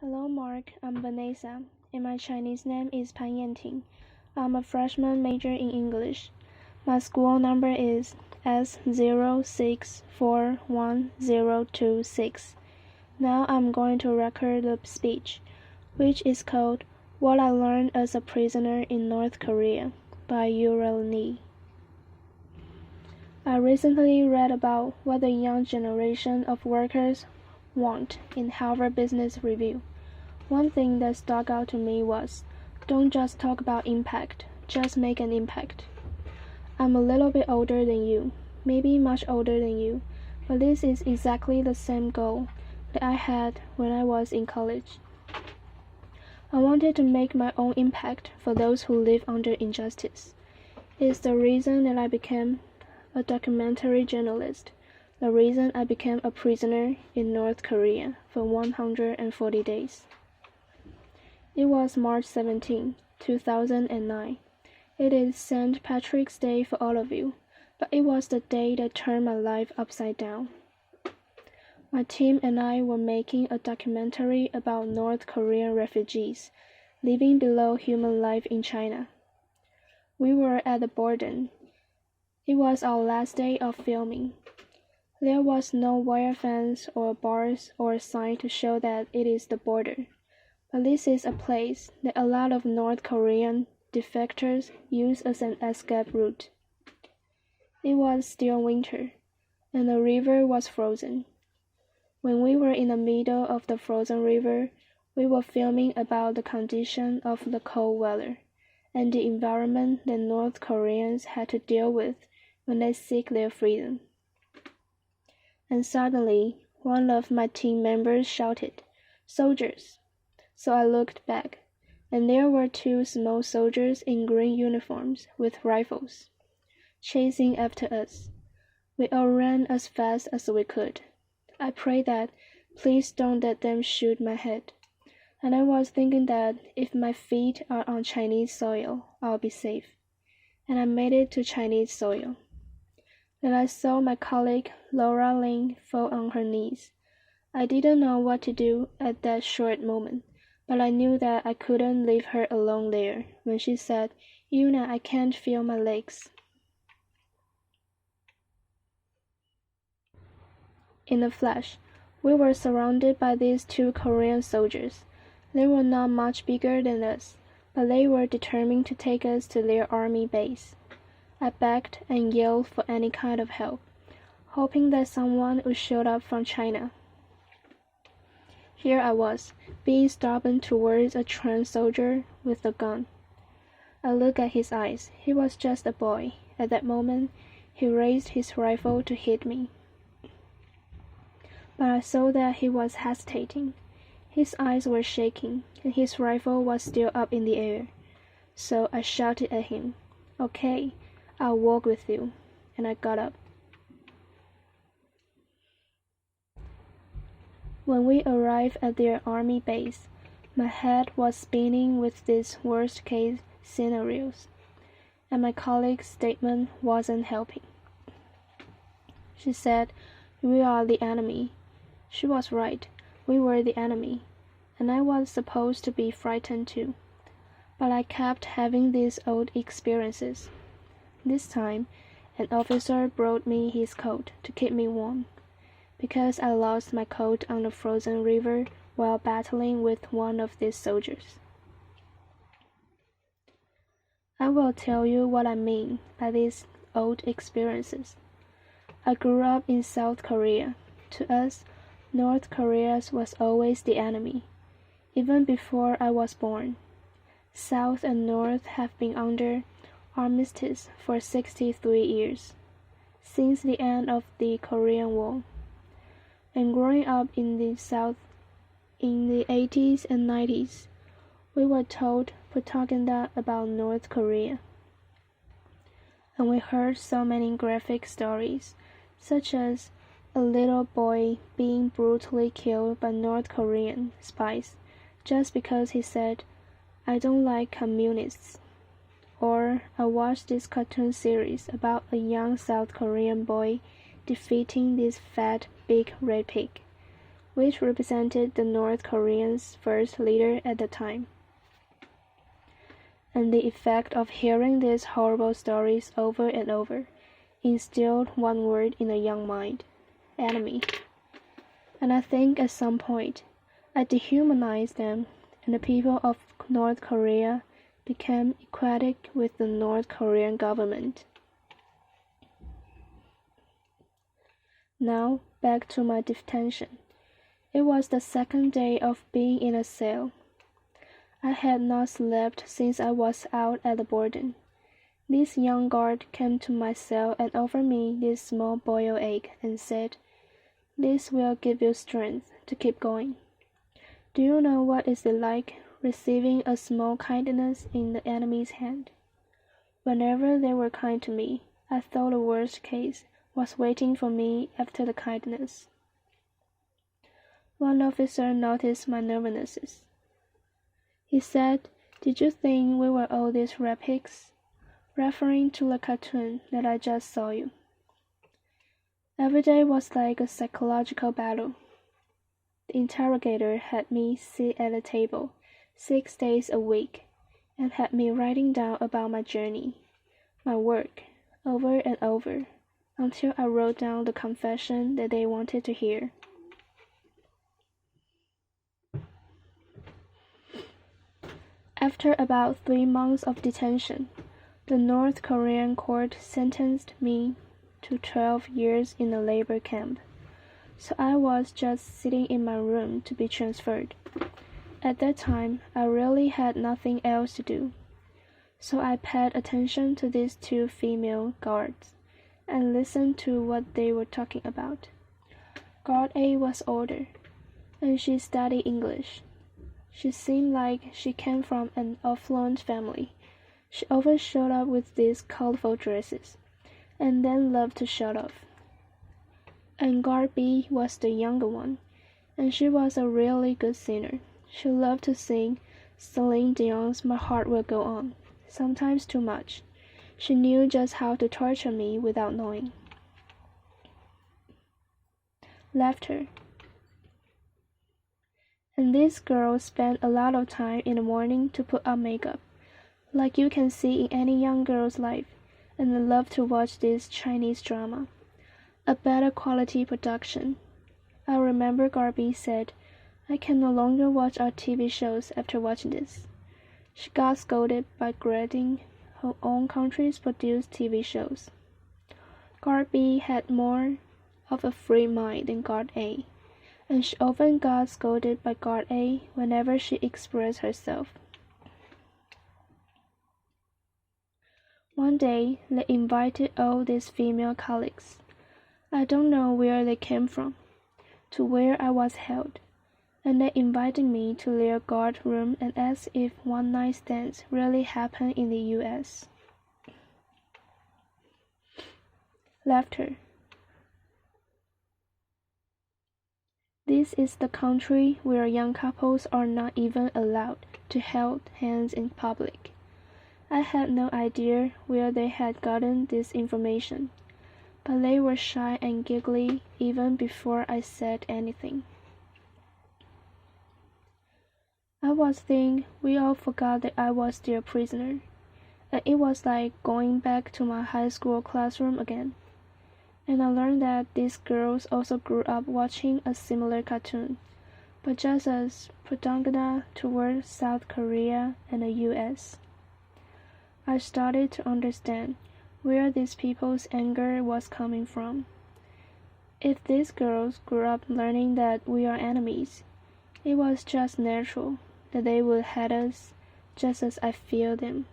Hello, Mark. I'm Vanessa, and my Chinese name is Pan Yanting. I'm a freshman major in English. My school number is S06411026. Now I'm going to record the speech, which is called What I Learned as a Prisoner in North Korea by Euna. I recently read about what the young generation of workers want in Harvard Business Review. One thing that stuck out to me was, don't just talk about impact, just make an impact. I'm a little bit older than you, maybe much older than you, but this is exactly the same goal that I had when I was in college. I wanted to make my own impact for those who live under injustice. It's the reason that I became a documentary journalist, the reason I became a prisoner in North Korea for 140 days. It was March 17, 2009. It is St. Patrick's Day for all of you, but it was the day that turned my life upside down. My team and I were making a documentary about North Korean refugees living below human life in China. We were at the border. It was our last day of filming. There was no wire fence or bars or a sign to show that it is the border. But this is a place that a lot of North Korean defectors use as an escape route. It was still winter, and the river was frozen. When we were in the middle of the frozen river, we were filming about the condition of the cold weather and the environment that North Koreans had to deal with when they seek their freedom. And suddenly, one of my team members shouted, "Soldiers!" So I looked back, and there were two small soldiers in green uniforms with rifles, chasing after us. We all ran as fast as we could. I prayed that, please don't let them shoot my head. And I was thinking that if my feet are on Chinese soil, I'll be safe. And I made it to Chinese soil. Then I saw my colleague Laura Ling fall on her knees. I didn't know what to do at that short moment. But I knew that I couldn't leave her alone there when she said, "Euna, I can't feel my legs." In a flash, we were surrounded by these two Korean soldiers. They were not much bigger than us, but they were determined to take us to their army base. I begged and yelled for any kind of help, hoping that someone would show up from China. Here I was, being stubborn towards a trans soldier with a gun. I looked at his eyes. He was just a boy. At that moment, he raised his rifle to hit me. But I saw that he was hesitating. His eyes were shaking, and his rifle was still up in the air. So I shouted at him, "Okay, I'll walk with you," and I got up. When we arrived at their army base, my head was spinning with these worst-case scenarios, and my colleague's statement wasn't helping. She said, "We are the enemy." She was right. We were the enemy, and I was supposed to be frightened too. But I kept having these old experiences. This time, an officer brought me his coat to keep me warm, because I lost my coat on the frozen river while battling with one of these soldiers. I will tell you what I mean by these old experiences. I grew up in South Korea. To us, North Korea was always the enemy, even before I was born. South and North have been under armistice for 63 years, since the end of the Korean War. And growing up in the South in the 80s and 90s, we were told propaganda about North Korea. And we heard so many graphic stories, such as a little boy being brutally killed by North Korean spies just because he said, "I don't like communists." Or I watched this cartoon series about a young South Korean boy defeating this fat, big red pig. which represented the North Koreans' first leader at the time. And the effect of hearing these horrible stories over and over instilled one word in a young mind: enemy. And I think at some point I dehumanized them, and the people of North Korea became aquatic with the North Korean government. Now, back to my detention. It was the second day of being in a cell. I had not slept since I was out at the boarding. This young guard came to my cell and offered me this small boiled egg and said, "This will give you strength to keep going." Do you know what is it like receiving a small kindness in the enemy's hand? Whenever they were kind to me, I thought the worst case was waiting for me after the kindness. One officer noticed my nervousness. He said, "Did you think we were all these repics?" referring to the cartoon that I just saw you. Every day was like a psychological battle. The interrogator had me sit at a table 6 days a week and had me writing down about my journey, my work, over and over, until I wrote down the confession that they wanted to hear. After about 3 months of detention, the North Korean court sentenced me to 12 years in a labor camp, so I was just sitting in my room to be transferred. At that time, I really had nothing else to do, so I paid attention to these 2 female guards and listened to what they were talking about. Guard A was older, and she studied English. She seemed like she came from an affluent family. She often showed up with these colorful dresses, and then loved to show off. And guard B was the younger one, and she was a really good singer. She loved to sing Celine Dion's "My Heart Will Go On," sometimes too much. She knew just how to torture me without knowing. Laughter. And this girl spent a lot of time in the morning to put on makeup, like you can see in any young girl's life, and I love to watch this Chinese drama. A better quality production. I remember Garby said, "I can no longer watch our TV shows after watching this." She got scolded by grading her own country's produced TV shows. Garby had more of a free mind than Guard A, and she often got scolded by Guard A whenever she expressed herself. One day, they invited all these female colleagues, I don't know where they came from, to where I was held, and they invited me to their guard room and asked if one-night stands really happen in the U.S. Laughter. This is the country where young couples are not even allowed to hold hands in public. I had no idea where they had gotten this information, but they were shy and giggly even before I said anything. I was thinking we all forgot that I was their prisoner, and it was like going back to my high school classroom again. And I learned that these girls also grew up watching a similar cartoon, but just as propaganda toward South Korea and the US. I started to understand where these people's anger was coming from. If these girls grew up learning that we are enemies, it was just natural that they would hate us just as I feel them.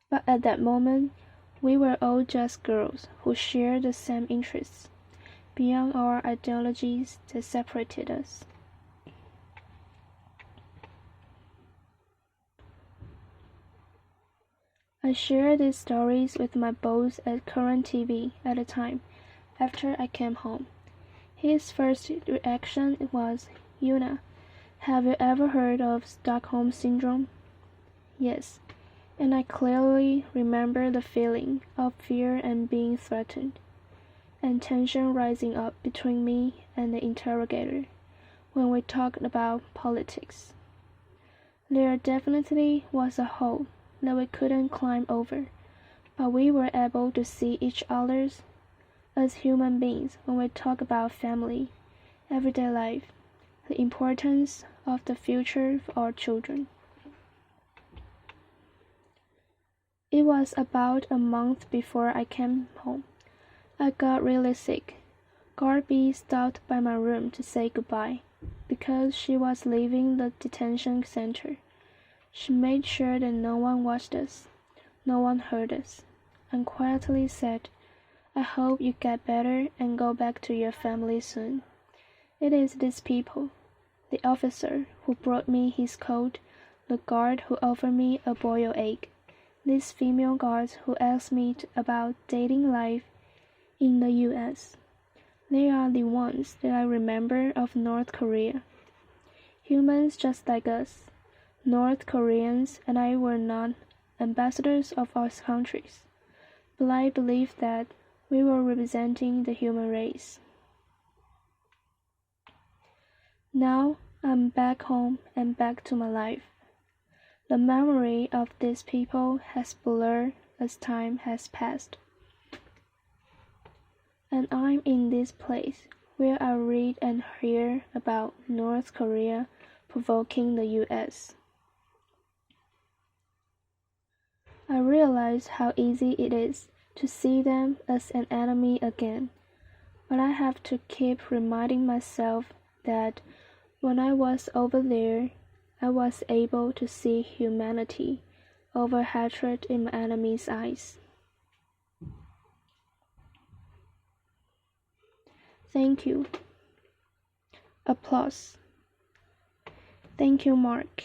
But at that moment, we were all just girls who shared the same interests, beyond our ideologies that separated us. I shared these stories with my boss at Current TV at the time after I came home. His first reaction was, "Euna, have you ever heard of Stockholm Syndrome?" Yes, and I clearly remember the feeling of fear and being threatened. and tension rising up between me and the interrogator when we talked about politics. There definitely was a hole that we couldn't climb over, but we were able to see each other's as human beings when we talk about family, everyday life, the importance of the future of our children. It was about a month before I came home. I got really sick. Garby stopped by my room to say goodbye, because she was leaving the detention center. She made sure that no one watched us, no one heard us, and quietly said, "I hope you get better and go back to your family soon." It is these people, the officer who brought me his coat, the guard who offered me a boiled egg, these female guards who asked me about dating life in the US. They are the ones that I remember of North Korea. Humans just like us. North Koreans and I were not ambassadors of our countries, but I believed that we were representing the human race. Now I'm back home and back to my life. The memory of these people has blurred as time has passed. And I'm in this place where I read and hear about North Korea provoking the US. I realize how easy it is to see them as an enemy again, but I have to keep reminding myself that when I was over there, I was able to see humanity over hatred in my enemy's eyes. Thank you. Applause. Thank you, Mark.